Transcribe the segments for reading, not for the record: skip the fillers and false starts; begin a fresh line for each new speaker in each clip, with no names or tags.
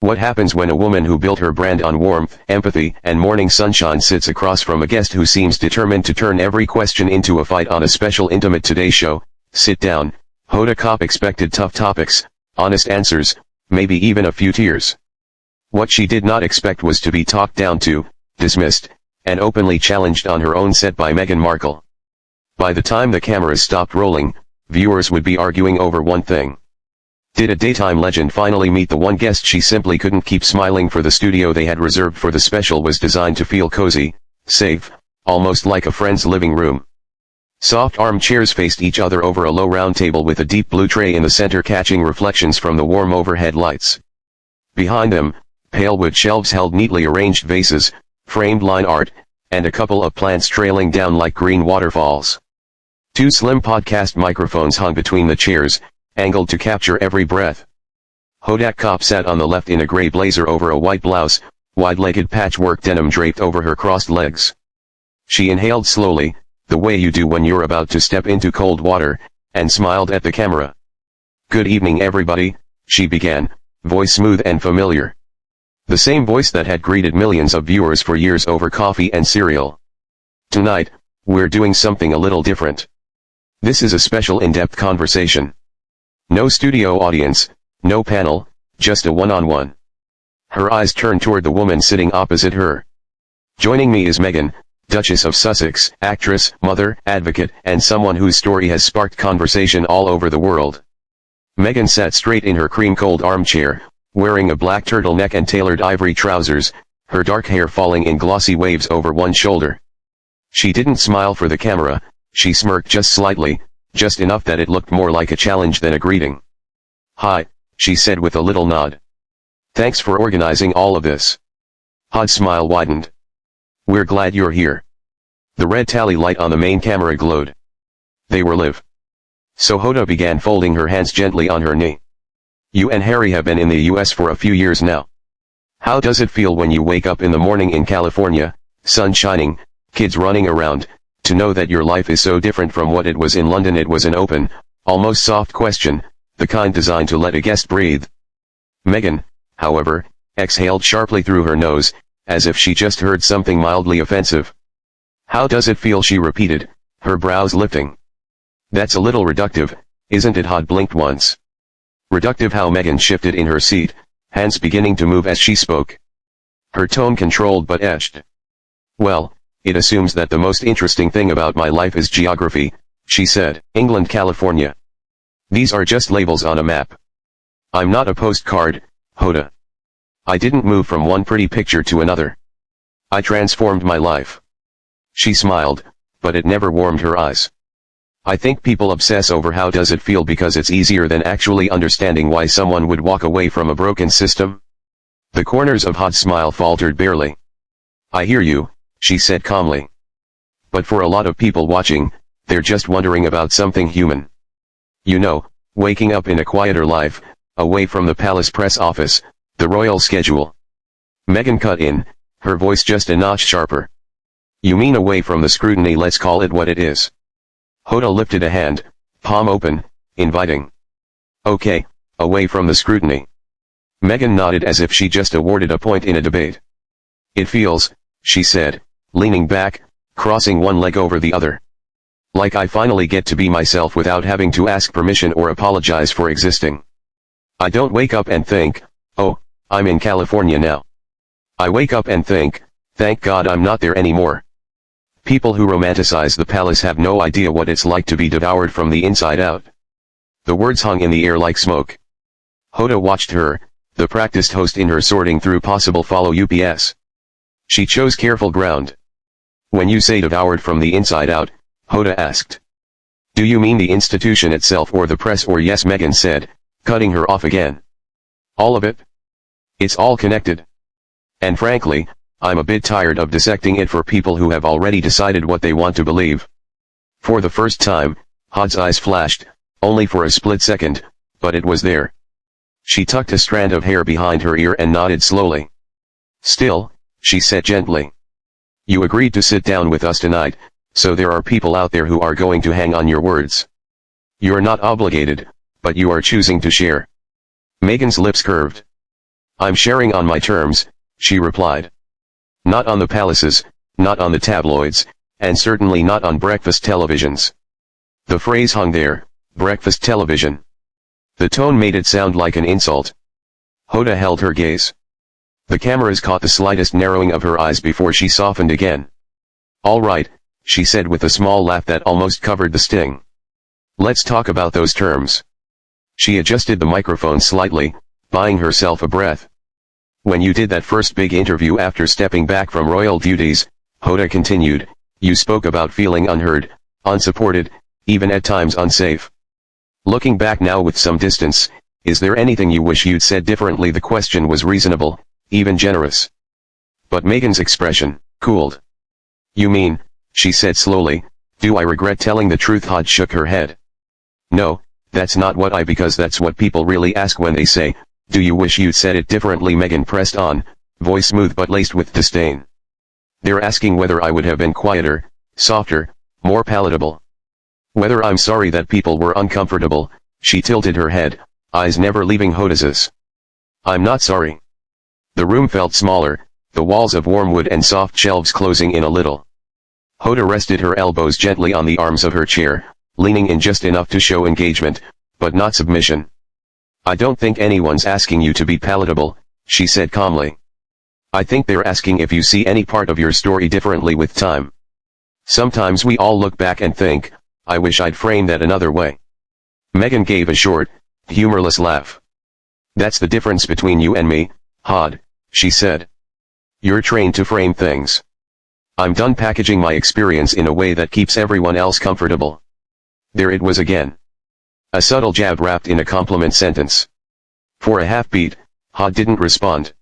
What happens when a woman who built her brand on warmth, empathy, and morning sunshine sits across from a guest who seems determined to turn every question into a fight on a special intimate Today Show? Sit down. Hoda Kotb expected tough topics, honest answers, maybe even a few tears. What she did not expect was to be talked down to, dismissed, and openly challenged on her own set by Meghan Markle. By the time the cameras stopped rolling, viewers would be arguing over one thing. Did a daytime legend finally meet the one guest she simply couldn't keep smiling? For the studio they had reserved for the special was designed to feel cozy, safe, almost like a friend's living room. Soft armchairs faced each other over a low round table with a deep blue tray in the center catching reflections from the warm overhead lights. Behind them, pale wood shelves held neatly arranged vases, framed line art, and a couple of plants trailing down like green waterfalls. Two slim podcast microphones hung between the chairs, angled to capture every breath. Hoda Kotb sat on the left in a gray blazer over a white blouse, wide-legged patchwork denim draped over her crossed legs. She inhaled slowly, the way you do when you're about to step into cold water, and smiled at the camera. "Good evening everybody," she began, voice smooth and familiar. The same voice that had greeted millions of viewers for years over coffee and cereal. "Tonight, we're doing something a little different. This is a special in-depth conversation. No studio audience, no panel, just a one-on-one." Her eyes turned toward the woman sitting opposite her. "Joining me is Meghan, Duchess of Sussex, actress, mother, advocate, and someone whose story has sparked conversation all over the world." Meghan sat straight in her cream-cold armchair, wearing a black turtleneck and tailored ivory trousers, her dark hair falling in glossy waves over one shoulder. She didn't smile for the camera, she smirked just slightly, just enough that it looked more like a challenge than a greeting. "Hi," she said with a little nod. "Thanks for organizing all of this." Hoda's smile widened. "We're glad you're here." The red tally light on the main camera glowed. They were live. So Hoda began folding her hands gently on her knee. "You and Harry have been in the US for a few years now. How does it feel when you wake up in the morning in California, sun shining, kids running around, to know that your life is so different from what it was in London?" It was an open, almost soft question, the kind designed to let a guest breathe. Meghan, however, exhaled sharply through her nose, as if she just heard something mildly offensive. "How does it feel?" she repeated, her brows lifting. "That's a little reductive, isn't it?" Hoda blinked once. Reductive? How? Meghan shifted in her seat, hands beginning to move as she spoke. Her tone controlled but etched. "Well, it assumes that the most interesting thing about my life is geography," she said. "England, California. These are just labels on a map. I'm not a postcard, Hoda. I didn't move from one pretty picture to another. I transformed my life." She smiled, but it never warmed her eyes. "I think people obsess over how does it feel because it's easier than actually understanding why someone would walk away from a broken system." The corners of Hoda's smile faltered barely. "I hear you," she said calmly. "But for a lot of people watching, they're just wondering about something human. You know, waking up in a quieter life, away from the palace press office, the royal schedule." Meghan cut in, her voice just a notch sharper. "You mean away from the scrutiny? Let's call it what it is." Hoda lifted a hand, palm open, inviting. "Okay, away from the scrutiny." Meghan nodded as if she just awarded a point in a debate. "It feels," she said, leaning back, crossing one leg over the other, "like I finally get to be myself without having to ask permission or apologize for existing. I don't wake up and think, oh, I'm in California now. I wake up and think, thank God I'm not there anymore." People who romanticize the palace have no idea what it's like to be devoured from the inside out. The words hung in the air like smoke. Hoda watched her, the practiced host in her, sorting through possible follow-ups. She chose careful ground. "When you say devoured from the inside out," Hoda asked, "do you mean the institution itself or the press or?" "Yes," Meghan said, cutting her off again. "All of it. It's all connected. And frankly, I'm a bit tired of dissecting it for people who have already decided what they want to believe." For the first time, Hoda's eyes flashed, only for a split second, but it was there. She tucked a strand of hair behind her ear and nodded slowly. "Still," she said gently, "you agreed to sit down with us tonight, so there are people out there who are going to hang on your words. You're not obligated, but you are choosing to share." Meghan's lips curved. I'm sharing on my terms, she replied. Not on the palaces, not on the tabloids, and certainly not on breakfast televisions. The phrase hung there, breakfast television. The tone made it sound like an insult. Hoda held her gaze. The cameras caught the slightest narrowing of her eyes before she softened again. All right, she said with a small laugh that almost covered the sting. Let's talk about those terms. She adjusted the microphone slightly, buying herself a breath. When you did that first big interview after stepping back from royal duties, Hoda continued, you spoke about feeling unheard, unsupported, even at times unsafe. Looking back now with some distance, is there anything you wish you'd said differently? The question was reasonable, even generous. But Meghan's expression cooled. You mean, she said slowly, do I regret telling the truth? Hoda shook her head. No, that's not what because that's what people really ask when they say, do you wish you'd said it differently? Meghan pressed on, voice smooth but laced with disdain. They're asking whether I would have been quieter, softer, more palatable. Whether I'm sorry that people were uncomfortable. She tilted her head, eyes never leaving Hoda's. I'm not sorry. The room felt smaller, the walls of warm wood and soft shelves closing in a little. Hoda rested her elbows gently on the arms of her chair, leaning in just enough to show engagement, but not submission. I don't think anyone's asking you to be palatable, she said calmly. I think they're asking if you see any part of your story differently with time. Sometimes we all look back and think, I wish I'd framed that another way. Meghan gave a short, humorless laugh. That's the difference between you and me, Hoda, she said. You're trained to frame things. I'm done packaging my experience in a way that keeps everyone else comfortable. There it was again. A subtle jab wrapped in a compliment sentence. For a half-beat, Hoda didn't respond.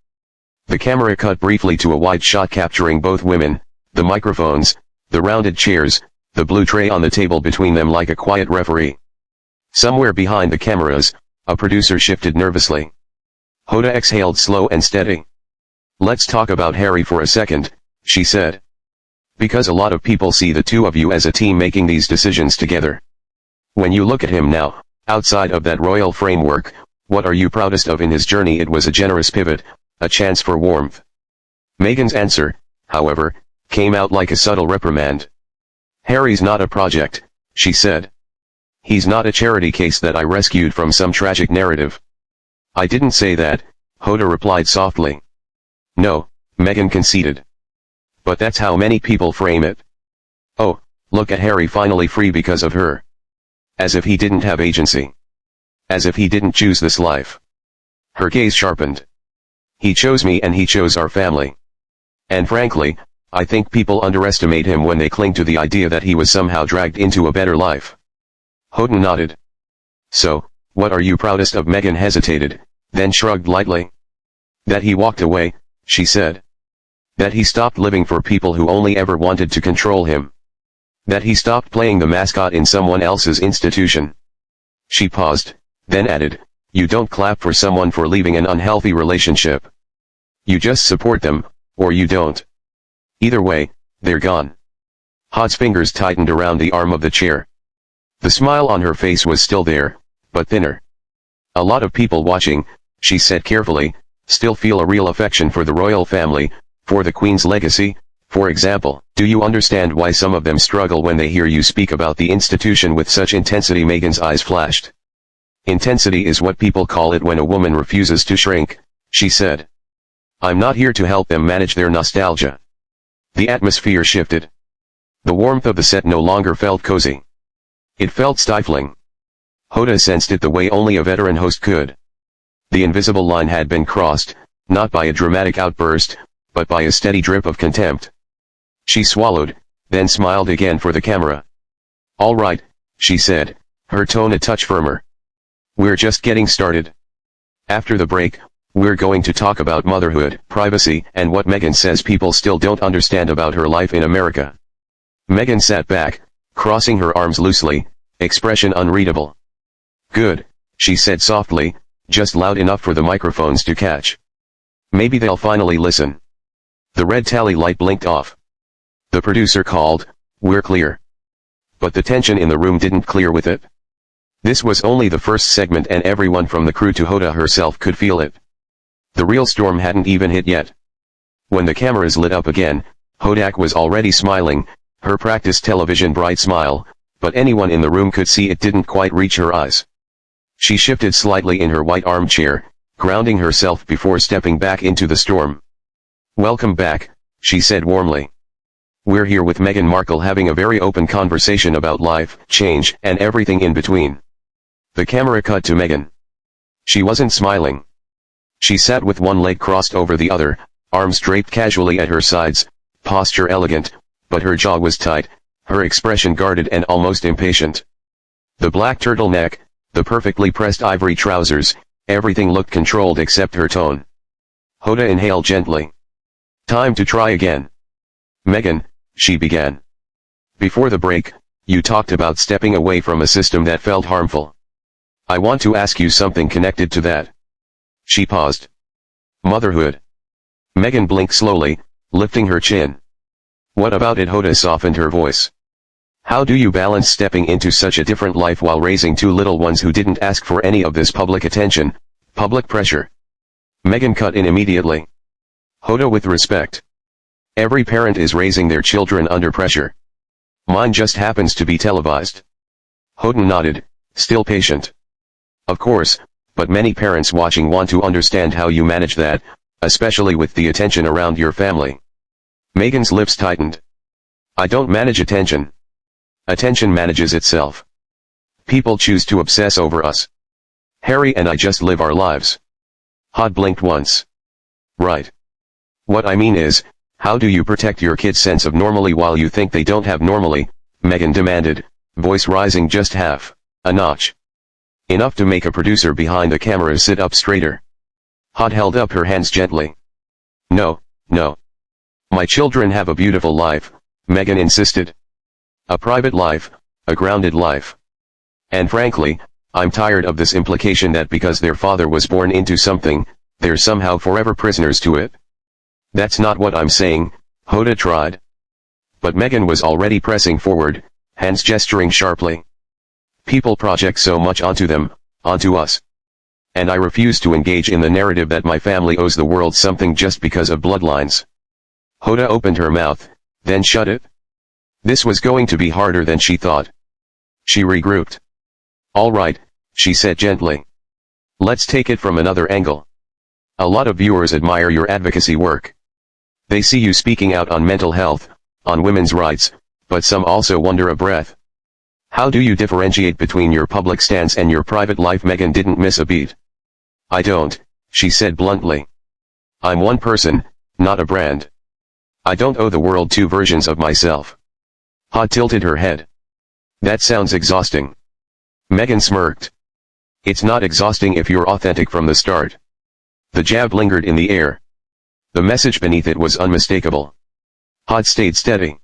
The camera cut briefly to a wide shot capturing both women, the microphones, the rounded chairs, the blue tray on the table between them like a quiet referee. Somewhere behind the cameras, a producer shifted nervously. Hoda exhaled slow and steady. Let's talk about Harry for a second, she said. Because a lot of people see the two of you as a team making these decisions together. When you look at him now, outside of that royal framework, what are you proudest of in his journey? It was a generous pivot, a chance for warmth. Meghan's answer, however, came out like a subtle reprimand. Harry's not a project, she said. He's not a charity case that I rescued from some tragic narrative. I didn't say that, Hoda replied softly. No, Meghan conceded. But that's how many people frame it. Oh, look at Harry finally free because of her. As if he didn't have agency. As if he didn't choose this life. Her gaze sharpened. He chose me and he chose our family. And frankly, I think people underestimate him when they cling to the idea that he was somehow dragged into a better life. Hoda nodded. So, what are you proudest of? Meghan hesitated, then shrugged lightly. That he walked away, she said. That he stopped living for people who only ever wanted to control him. That he stopped playing the mascot in someone else's institution. She paused, then added, you don't clap for someone for leaving an unhealthy relationship. You just support them, or you don't. Either way, they're gone. Hoda's fingers tightened around the arm of the chair. The smile on her face was still there, but thinner. A lot of people watching, she said carefully, still feel a real affection for the royal family, for the Queen's legacy. For example, do you understand why some of them struggle when they hear you speak about the institution with such intensity? Meghan's eyes flashed. Intensity is what people call it when a woman refuses to shrink, she said. I'm not here to help them manage their nostalgia. The atmosphere shifted. The warmth of the set no longer felt cozy. It felt stifling. Hoda sensed it the way only a veteran host could. The invisible line had been crossed, not by a dramatic outburst, but by a steady drip of contempt. She swallowed, then smiled again for the camera. All right, she said, her tone a touch firmer. We're just getting started. After the break, we're going to talk about motherhood, privacy, and what Meghan says people still don't understand about her life in America. Meghan sat back, crossing her arms loosely, expression unreadable. Good, she said softly, just loud enough for the microphones to catch. Maybe they'll finally listen. The red tally light blinked off. The producer called, we're clear. But the tension in the room didn't clear with it. This was only the first segment and everyone from the crew to Hoda herself could feel it. The real storm hadn't even hit yet. When the cameras lit up again, Hoda was already smiling, her practiced television bright smile, but anyone in the room could see it didn't quite reach her eyes. She shifted slightly in her white armchair, grounding herself before stepping back into the storm. "Welcome back," she said warmly. "We're here with Meghan Markle having a very open conversation about life, change, and everything in between." The camera cut to Meghan. She wasn't smiling. She sat with one leg crossed over the other, arms draped casually at her sides, posture elegant, but her jaw was tight, her expression guarded and almost impatient. The black turtleneck, the perfectly pressed ivory trousers, everything looked controlled except her tone. Hoda inhaled gently. "Time to try again." "Meghan," she began. "Before the break, you talked about stepping away from a system that felt harmful. I want to ask you something connected to that." She paused. "Motherhood." Meghan blinked slowly, lifting her chin. "What about it?" Hoda softened her voice. "How do you balance stepping into such a different life while raising two little ones who didn't ask for any of this public attention, public pressure?" Meghan cut in immediately. "Hoda, with respect. Every parent is raising their children under pressure. Mine just happens to be televised." Hoda nodded, still patient. "Of course, but many parents watching want to understand how you manage that, especially with the attention around your family." Meghan's lips tightened. "I don't manage attention. Attention manages itself. People choose to obsess over us. Harry and I just live our lives." Hoda blinked once. "Right. What I mean is, how do you protect your kid's sense of normally while you think they don't have normally?" Meghan demanded, voice rising just half a notch. Enough to make a producer behind the camera sit up straighter. Hoda held up her hands gently. No. My children have a beautiful life," Meghan insisted. "A private life, a grounded life. And frankly, I'm tired of this implication that because their father was born into something, they're somehow forever prisoners to it. That's not what I'm saying," Hoda tried. But Meghan was already pressing forward, hands gesturing sharply. "People project so much onto them, onto us. And I refuse to engage in the narrative that my family owes the world something just because of bloodlines." Hoda opened her mouth, then shut it. This was going to be harder than she thought. She regrouped. "All right," she said gently. "Let's take it from another angle. A lot of viewers admire your advocacy work. They see you speaking out on mental health, on women's rights, but some also wonder a breath. How do you differentiate between your public stance and your private life?" Meghan didn't miss a beat. "I don't," she said bluntly. "I'm one person, not a brand. I don't owe the world two versions of myself." Hoda tilted her head. "That sounds exhausting." Meghan smirked. "It's not exhausting if you're authentic from the start." The jab lingered in the air. The message beneath it was unmistakable. Hoda stayed steady.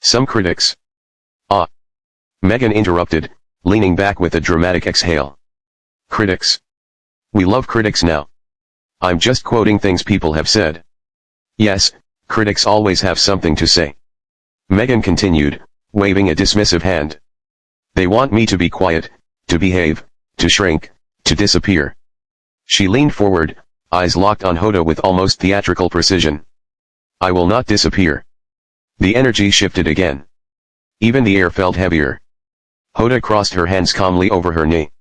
"Some critics." "Ah." Meghan interrupted, leaning back with a dramatic exhale. "Critics? We love critics now. I'm just quoting things people have said." "Yes, critics always have something to say," Meghan continued, waving a dismissive hand. "They want me to be quiet, to behave, to shrink, to disappear." She leaned forward, eyes locked on Hoda with almost theatrical precision. "I will not disappear." The energy shifted again. Even the air felt heavier. Hoda crossed her hands calmly over her knee.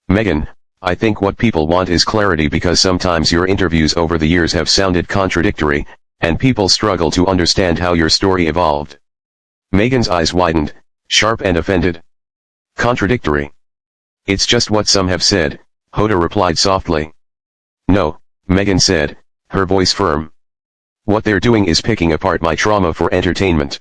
"Meghan, I think what people want is clarity because sometimes your interviews over the years have sounded contradictory, and people struggle to understand how your story evolved." Meghan's eyes widened, sharp and offended. "Contradictory? It's just what some have said," Hoda replied softly. "No," Meghan said, her voice firm. "What they're doing is picking apart my trauma for entertainment.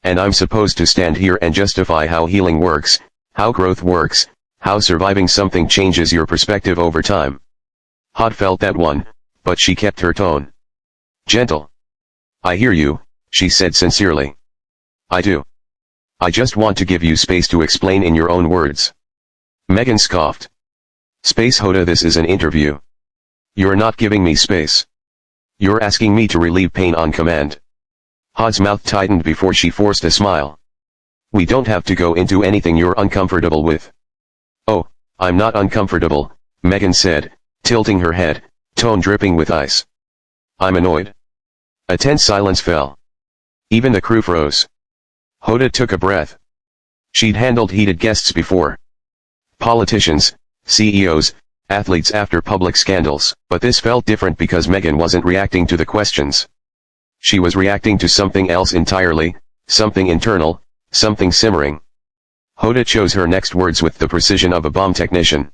And I'm supposed to stand here and justify how healing works, how growth works, how surviving something changes your perspective over time." Hoda felt that one, but she kept her tone gentle. "I hear you," she said sincerely. "I do. I just want to give you space to explain in your own words." Meghan scoffed. "Space, Hoda, this is an interview. You're not giving me space. You're asking me to relieve pain on command." Hoda's mouth tightened before she forced a smile. "We don't have to go into anything you're uncomfortable with." "Oh, I'm not uncomfortable," Meghan said, tilting her head, tone dripping with ice. I'm annoyed. A tense silence fell. Even the crew froze. Hoda took a breath. She'd handled heated guests before. Politicians, CEOs, athletes after public scandals, but this felt different because Meghan wasn't reacting to the questions. She was reacting to something else entirely, something internal, something simmering. Hoda chose her next words with the precision of a bomb technician.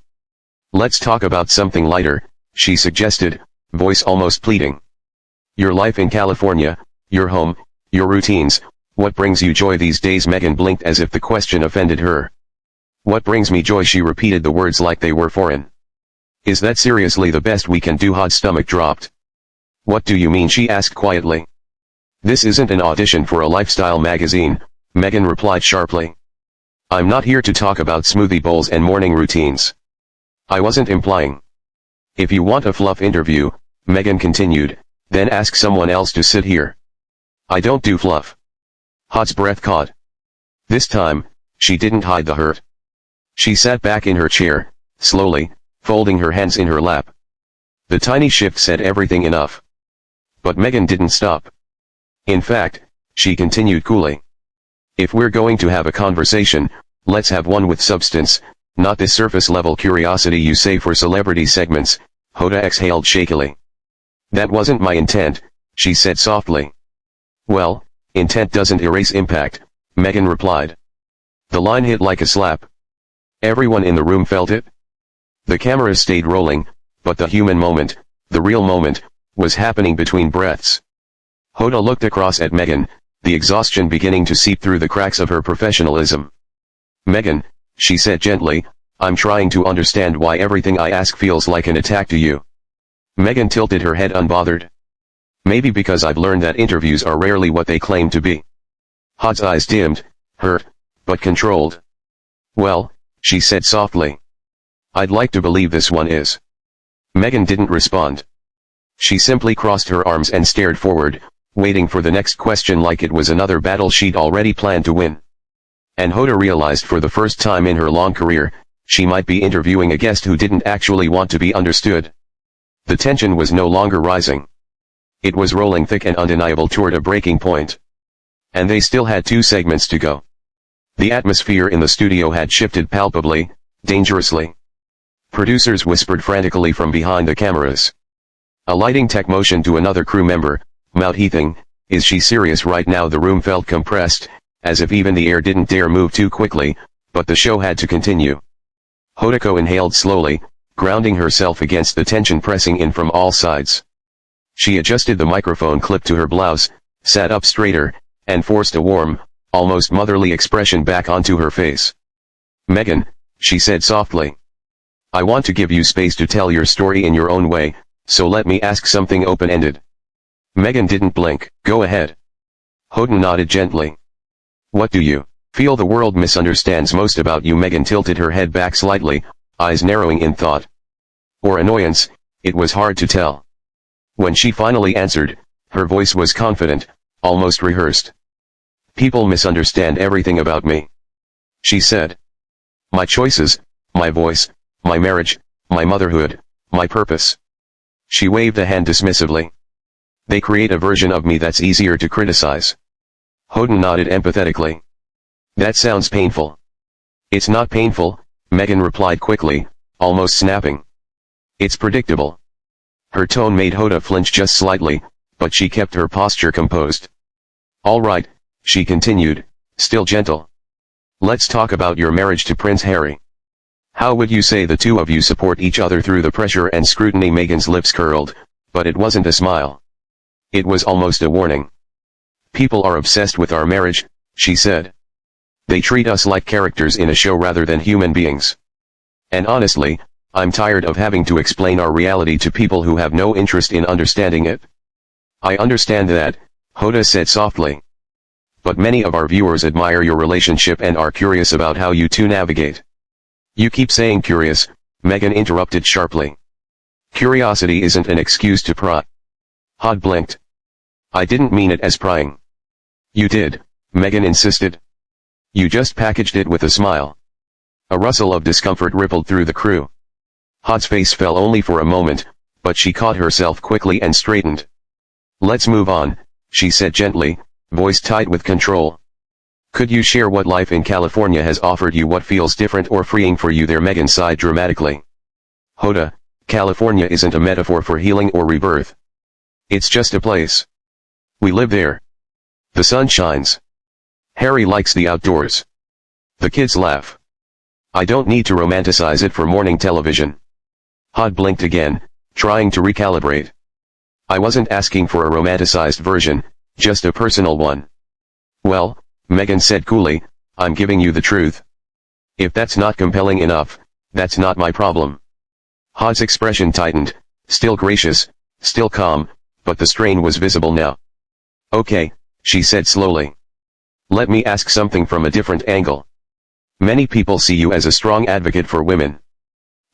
Let's talk about something lighter, she suggested, voice almost pleading. Your life in California, your home, your routines, what brings you joy these days? Meghan blinked as if the question offended her. What brings me joy? She repeated the words like they were foreign. Is that seriously the best we can do? Hoda's stomach dropped. What do you mean? She asked quietly. This isn't an audition for a lifestyle magazine, Meghan replied sharply. I'm not here to talk about smoothie bowls and morning routines. I wasn't implying. If you want a fluff interview, Meghan continued, then ask someone else to sit here. I don't do fluff. Hoda's breath caught. This time, she didn't hide the hurt. She sat back in her chair, slowly, folding her hands in her lap. The tiny shift said everything enough. But Meghan didn't stop. In fact, she continued coolly. If we're going to have a conversation, let's have one with substance, not this surface-level curiosity you save for celebrity segments, Hoda exhaled shakily. That wasn't my intent, she said softly. Well, intent doesn't erase impact, Meghan replied. The line hit like a slap. Everyone in the room felt it. The cameras stayed rolling, but the human moment, the real moment, was happening between breaths. Hoda looked across at Meghan, the exhaustion beginning to seep through the cracks of her professionalism. Meghan, she said gently, I'm trying to understand why everything I ask feels like an attack to you. Meghan tilted her head unbothered. Maybe because I've learned that interviews are rarely what they claim to be. Hoda's eyes dimmed, hurt, but controlled. Well, she said softly. I'd like to believe this one is. Meghan didn't respond. She simply crossed her arms and stared forward, waiting for the next question like it was another battle she'd already planned to win. And Hoda realized for the first time in her long career, she might be interviewing a guest who didn't actually want to be understood. The tension was no longer rising. It was rolling thick and undeniable toward a breaking point. And they still had 2 segments to go. The atmosphere in the studio had shifted palpably, dangerously. Producers whispered frantically from behind the cameras. A lighting tech motioned to another crew member, mouth-heaving, is she serious right now? The room felt compressed, as if even the air didn't dare move too quickly, but the show had to continue. Hoda inhaled slowly, grounding herself against the tension pressing in from all sides. She adjusted the microphone clip to her blouse, sat up straighter, and forced a warm, almost motherly expression back onto her face. Meghan, she said softly. I want to give you space to tell your story in your own way, so let me ask something open-ended. Meghan didn't blink. Go ahead. Hoda nodded gently. What do you feel the world misunderstands most about you? Meghan tilted her head back slightly, eyes narrowing in thought. Or annoyance, it was hard to tell. When she finally answered, her voice was confident, almost rehearsed. People misunderstand everything about me, she said. My choices, my voice, my marriage, my motherhood, my purpose. She waved a hand dismissively. They create a version of me that's easier to criticize. Hoda nodded empathetically. That sounds painful. It's not painful, Meghan replied quickly, almost snapping. It's predictable. Her tone made Hoda flinch just slightly, but she kept her posture composed. All right, she continued, still gentle. Let's talk about your marriage to Prince Harry. How would you say the 2 of you support each other through the pressure and scrutiny? Meghan's lips curled, but it wasn't a smile. It was almost a warning. People are obsessed with our marriage, she said. They treat us like characters in a show rather than human beings. And honestly, I'm tired of having to explain our reality to people who have no interest in understanding it. I understand that, Hoda said softly. But many of our viewers admire your relationship and are curious about how you 2 navigate. You keep saying curious, Meghan interrupted sharply. Curiosity isn't an excuse to pry. Hoda blinked. I didn't mean it as prying. You did, Meghan insisted. You just packaged it with a smile. A rustle of discomfort rippled through the crew. Hoda's face fell only for a moment, but she caught herself quickly and straightened. "Let's move on," she said gently, voice tight with control. "Could you share what life in California has offered you, what feels different or freeing for you there?" Meghan sighed dramatically. "Hoda, California isn't a metaphor for healing or rebirth. It's just a place. We live there. The sun shines. Harry likes the outdoors. The kids laugh. I don't need to romanticize it for morning television." Hoda blinked again, trying to recalibrate. "I wasn't asking for a romanticized version, just a personal one." "Well," Meghan said coolly, "I'm giving you the truth. If that's not compelling enough, that's not my problem." Hoda's expression tightened, still gracious, still calm, but the strain was visible now. "Okay," she said slowly. "Let me ask something from a different angle. Many people see you as a strong advocate for women.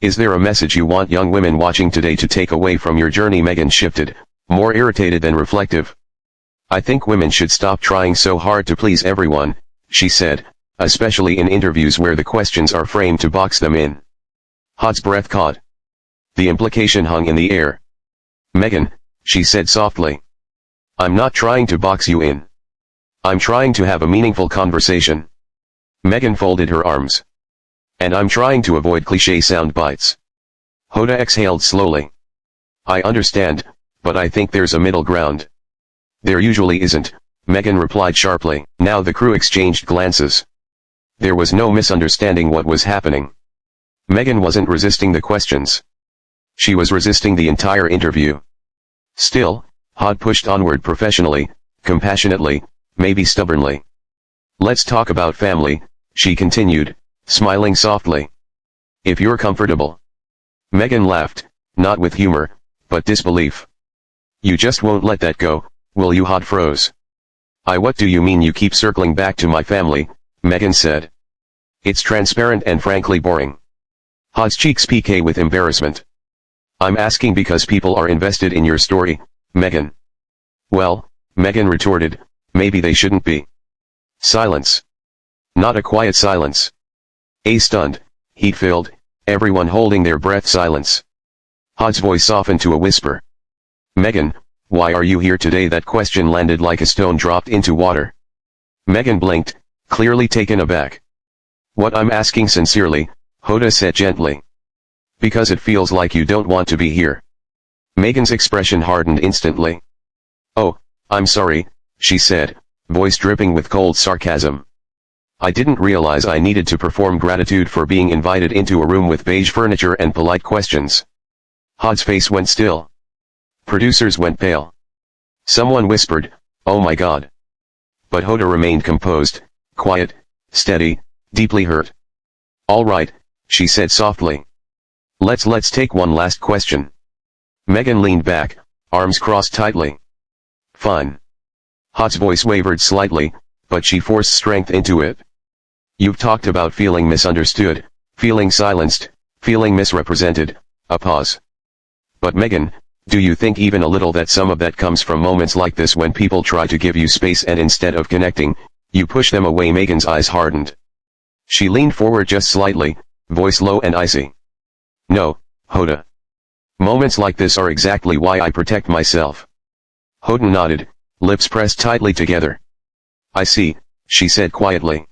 Is there a message you want young women watching today to take away from your journey?" Meghan shifted, more irritated than reflective. "I think women should stop trying so hard to please everyone," she said, "especially in interviews where the questions are framed to box them in." Hoda's breath caught. The implication hung in the air. "Meghan," she said softly, "I'm not trying to box you in. I'm trying to have a meaningful conversation." Meghan folded her arms. "And I'm trying to avoid cliché sound bites." Hoda exhaled slowly. "I understand, but I think there's a middle ground." "There usually isn't," Meghan replied sharply. Now the crew exchanged glances. There was no misunderstanding what was happening. Meghan wasn't resisting the questions. She was resisting the entire interview. Still, Hoda pushed onward professionally, compassionately, maybe stubbornly. "Let's talk about family," she continued, smiling softly. "If you're comfortable." Meghan laughed, not with humor, but disbelief. "You just won't let that go, will you?" Hoda froze. What do you mean you keep circling back to my family?" Meghan said. "It's transparent and frankly boring." Hoda's cheeks piqued with embarrassment. "I'm asking because people are invested in your story, Meghan." "Well," Meghan retorted, "maybe they shouldn't be." Silence. Not a quiet silence. A stunned, heat-filled, everyone holding their breath silence. Hoda's voice softened to a whisper. "Meghan, why are you here today?" That question landed like a stone dropped into water. Meghan blinked, clearly taken aback. "What I'm asking sincerely," Hoda said gently. "Because it feels like you don't want to be here." Meghan's expression hardened instantly. "Oh, I'm sorry," she said, voice dripping with cold sarcasm. "I didn't realize I needed to perform gratitude for being invited into a room with beige furniture and polite questions." Hoda's face went still. Producers went pale. Someone whispered, "Oh my God." But Hoda remained composed, quiet, steady, deeply hurt. "All right," she said softly. Let's take one last question." Meghan leaned back, arms crossed tightly. "Fine." Hoda's voice wavered slightly, but she forced strength into it. "You've talked about feeling misunderstood, feeling silenced, feeling misrepresented." A pause. "But Meghan, do you think even a little that some of that comes from moments like this when people try to give you space and instead of connecting, you push them away?" Meghan's eyes hardened. She leaned forward just slightly, voice low and icy. "No, Hoda. Moments like this are exactly why I protect myself." Hoda nodded, lips pressed tightly together. "I see," she said quietly.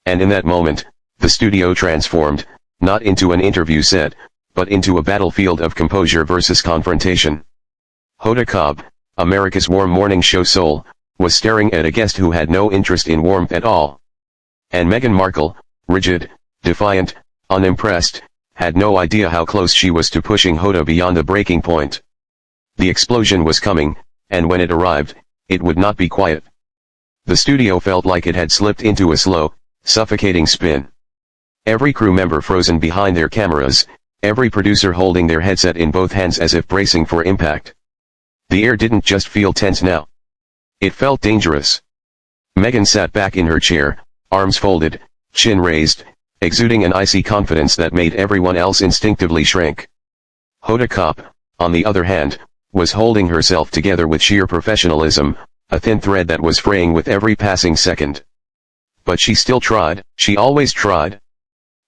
And in that moment, the studio transformed, not into an interview set, but into a battlefield of composure versus confrontation. Hoda Kotb, America's warm morning show soul, was staring at a guest who had no interest in warmth at all. And Meghan Markle, rigid, defiant, unimpressed, had no idea how close she was to pushing Hoda beyond the breaking point. The explosion was coming, and when it arrived, it would not be quiet. The studio felt like it had slipped into a slow, suffocating spin. Every crew member frozen behind their cameras, every producer holding their headset in both hands as if bracing for impact. The air didn't just feel tense now. It felt dangerous. Meghan sat back in her chair, arms folded, chin raised, exuding an icy confidence that made everyone else instinctively shrink. Hoda Kotb, on the other hand, was holding herself together with sheer professionalism, a thin thread that was fraying with every passing second. But she still tried. She always tried.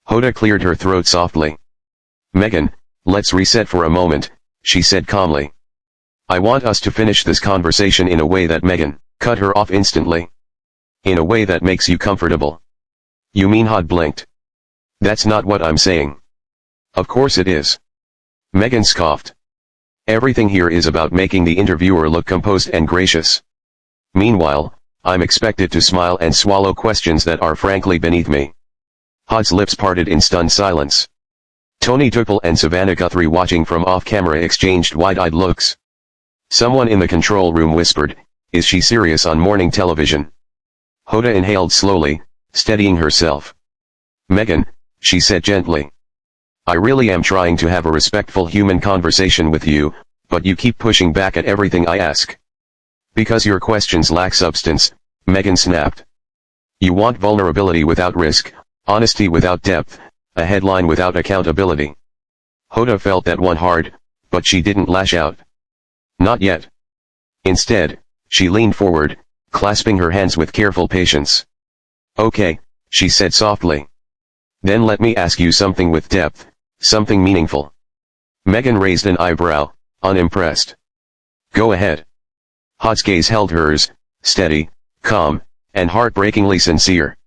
Hoda cleared her throat softly. "Meghan, let's reset for a moment," she said calmly. I want us to finish this conversation in a way that Meghan cut her off instantly. In a way that makes you comfortable. You mean? Hoda blinked. That's not what I'm saying. Of course it is. Meghan scoffed. Everything here is about making the interviewer look composed and gracious. Meanwhile, I'm expected to smile and swallow questions that are frankly beneath me. Hoda's lips parted in stunned silence. Tony Tuple and Savannah Guthrie, watching from off-camera, exchanged wide-eyed looks. Someone in the control room whispered, "Is she serious on morning television?" Hoda inhaled slowly, steadying herself. "Meghan," she said gently. "I really am trying to have a respectful human conversation with you, but you keep pushing back at everything I ask. Because your questions lack substance," Meghan snapped. "You want vulnerability without risk, honesty without depth, a headline without accountability." Hoda felt that one hard, but she didn't lash out. Not yet. Instead, she leaned forward, clasping her hands with careful patience. "Okay," she said softly. "Then let me ask you something with depth, something meaningful." Meghan raised an eyebrow, unimpressed. "Go ahead." Hoda's gaze held hers, steady, calm, and heartbreakingly sincere.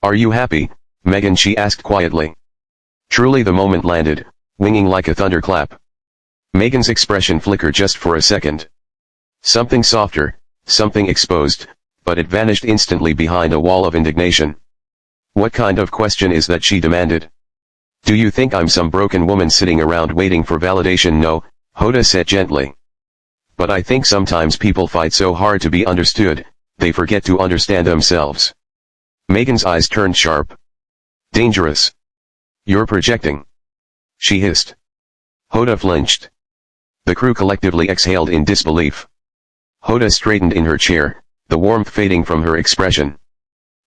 "Are you happy, Meghan?" she asked quietly. Truly the moment landed, winging like a thunderclap. Meghan's expression flickered just for a second. Something softer, something exposed, but it vanished instantly behind a wall of indignation. "What kind of question is that?" she demanded. "Do you think I'm some broken woman sitting around waiting for validation?" "No," Hoda said gently. "But I think sometimes people fight so hard to be understood, they forget to understand themselves." Meghan's eyes turned sharp. "Dangerous. You're projecting," she hissed. Hoda flinched. The crew collectively exhaled in disbelief. Hoda straightened in her chair, the warmth fading from her expression.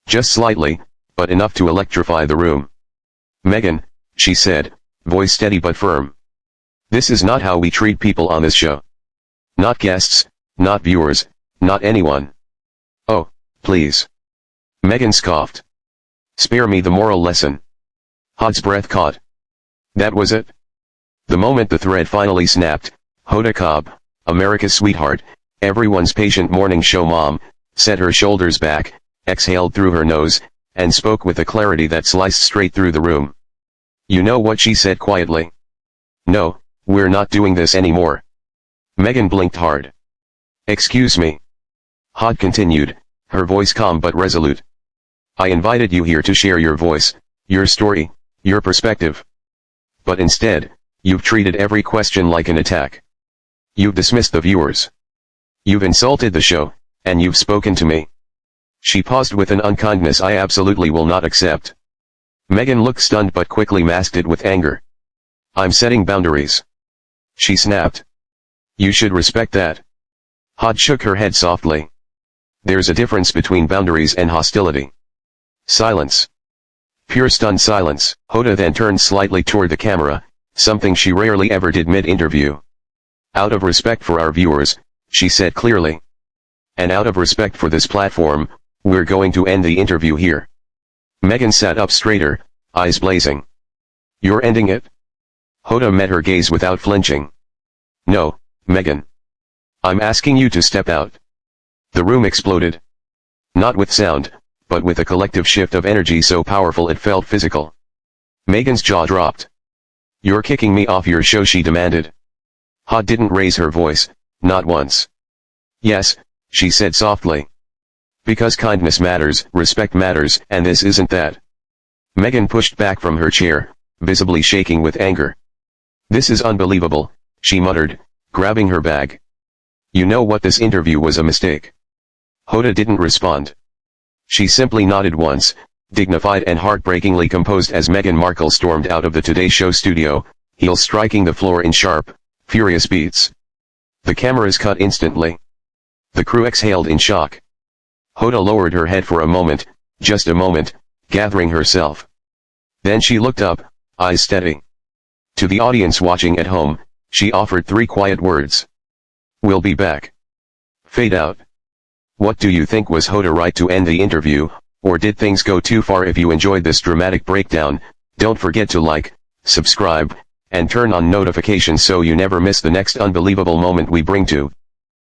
Just slightly, but enough to electrify the room. "Meghan," she said, voice steady but firm. "This is not how we treat people on this show. Not guests, not viewers, not anyone." "Oh, please." Meghan scoffed. "Spare me the moral lesson." Hoda's breath caught. That was it. The moment the thread finally snapped, Hoda Kotb, America's sweetheart, everyone's patient morning show mom, set her shoulders back, exhaled through her nose, and spoke with a clarity that sliced straight through the room. "You know what?" she said quietly. "No, we're not doing this anymore." Meghan blinked hard. "Excuse me." Hoda continued, her voice calm but resolute. "I invited you here to share your voice, your story, your perspective. But instead, you've treated every question like an attack. You've dismissed the viewers. You've insulted the show, and you've spoken to me." She paused with an unkindness I absolutely will not accept. Meghan looked stunned but quickly masked it with anger. "I'm setting boundaries," she snapped. "You should respect that." Hoda shook her head softly. "There's a difference between boundaries and hostility." Silence. Pure stunned silence. Hoda then turned slightly toward the camera, something she rarely ever did mid-interview. "Out of respect for our viewers," she said clearly. "And out of respect for this platform, we're going to end the interview here." Meghan sat up straighter, eyes blazing. "You're ending it?" Hoda met her gaze without flinching. "No, Meghan. I'm asking you to step out." The room exploded. Not with sound, but with a collective shift of energy so powerful it felt physical. Meghan's jaw dropped. "You're kicking me off your show?" she demanded. Hoda didn't raise her voice, not once. "Yes," she said softly. "Because kindness matters, respect matters, and this isn't that." Meghan pushed back from her chair, visibly shaking with anger. "This is unbelievable," she muttered, grabbing her bag. "You know what? This interview was a mistake." Hoda didn't respond. She simply nodded once, dignified and heartbreakingly composed as Meghan Markle stormed out of the Today Show studio, heels striking the floor in sharp, furious beats. The cameras cut instantly. The crew exhaled in shock. Hoda lowered her head for a moment, just a moment, gathering herself. Then she looked up, eyes steady. To the audience watching at home, she offered 3 quiet words. "We'll be back." Fade out. What do you think? Was Hoda right to end the interview, or did things go too far? If you enjoyed this dramatic breakdown, don't forget to like, subscribe, and turn on notifications so you never miss the next unbelievable moment we bring to